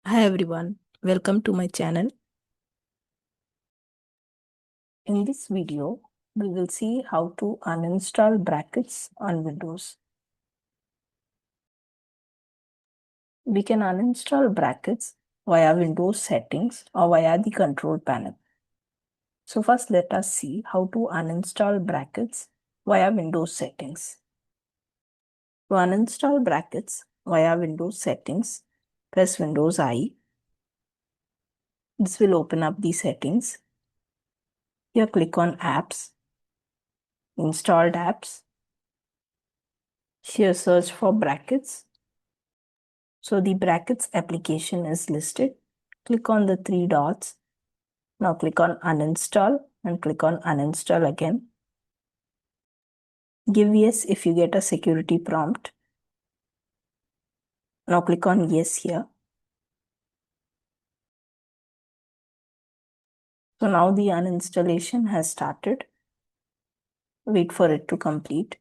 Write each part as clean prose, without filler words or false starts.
Hi everyone, welcome to my channel. In this video, we will see how to uninstall brackets on Windows. We can uninstall brackets via Windows settings or via the control panel. So first let us see how to uninstall brackets via Windows settings. To uninstall brackets via Windows settings, press Windows I. This will open up the settings. Here click on Apps, Installed Apps. Here search for brackets. So the brackets application is listed. Click on the three dots. Now click on uninstall and click on uninstall again. Give yes if you get a security prompt. Now click on yes here. So now the uninstallation has started. Wait for it to complete.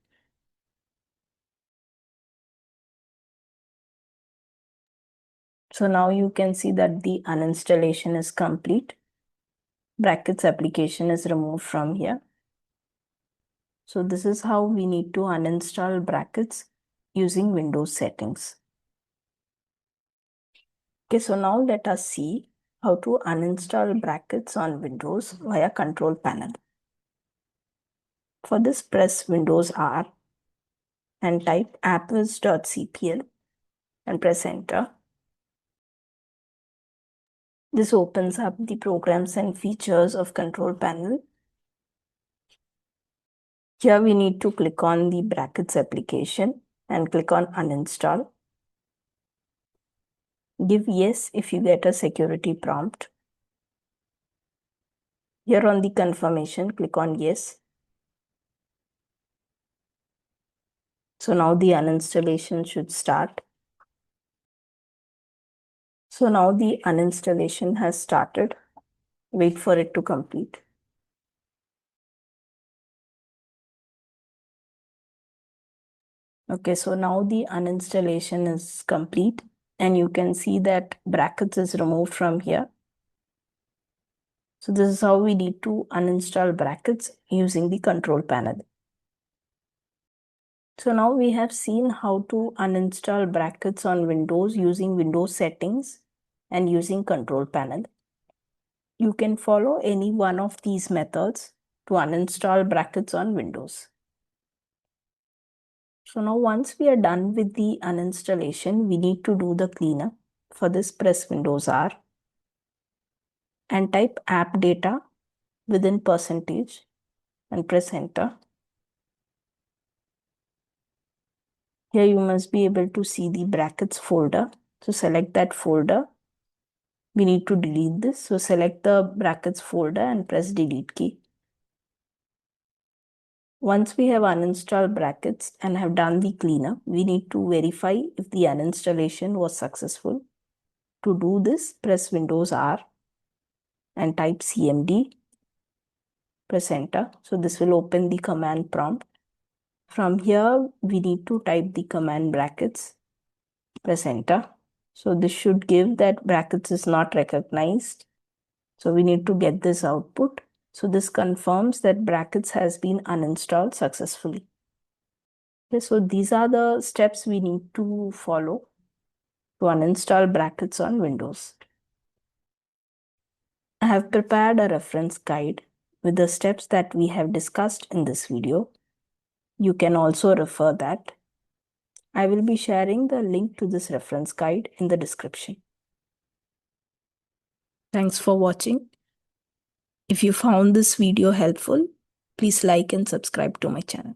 So now you can see that the uninstallation is complete. Brackets application is removed from here. So this is how we need to uninstall brackets using Windows settings. Okay, so now let us see how to uninstall brackets on Windows via control panel. For this, press Windows R and type appwiz.cpl and press enter. This opens up the programs and features of control panel. Here we need to click on the brackets application and click on uninstall. Give yes if you get a security prompt. Here on the confirmation, click on yes. So now the uninstallation should start. So now the uninstallation has started. Wait for it to complete. Okay, so now the uninstallation is complete and you can see that brackets is removed from here. So this is how we need to uninstall brackets using the control panel. So now we have seen how to uninstall brackets on Windows using Windows settings and using control panel. You can follow any one of these methods to uninstall brackets on Windows. So now once we are done with the uninstallation, we need to do the cleanup. For this, press Windows R and type APPDATA within percentage and press enter. Here you must be able to see the brackets folder. So select that folder. We need to delete this. So select the brackets folder and press delete key. Once we have uninstalled brackets and have done the cleanup, we need to verify if the uninstallation was successful. To do this, press Windows R and type cmd. Press enter. So this will open the command prompt. From here, we need to type the command brackets. Press enter. So this should give that brackets is not recognized. So we need to get this output. So this confirms that brackets has been uninstalled successfully. Okay, so these are the steps we need to follow to uninstall brackets on Windows. I have prepared a reference guide with the steps that we have discussed in this video. You can also refer that. I will be sharing the link to this reference guide in the description. Thanks for watching. If you found this video helpful, please like and subscribe to my channel.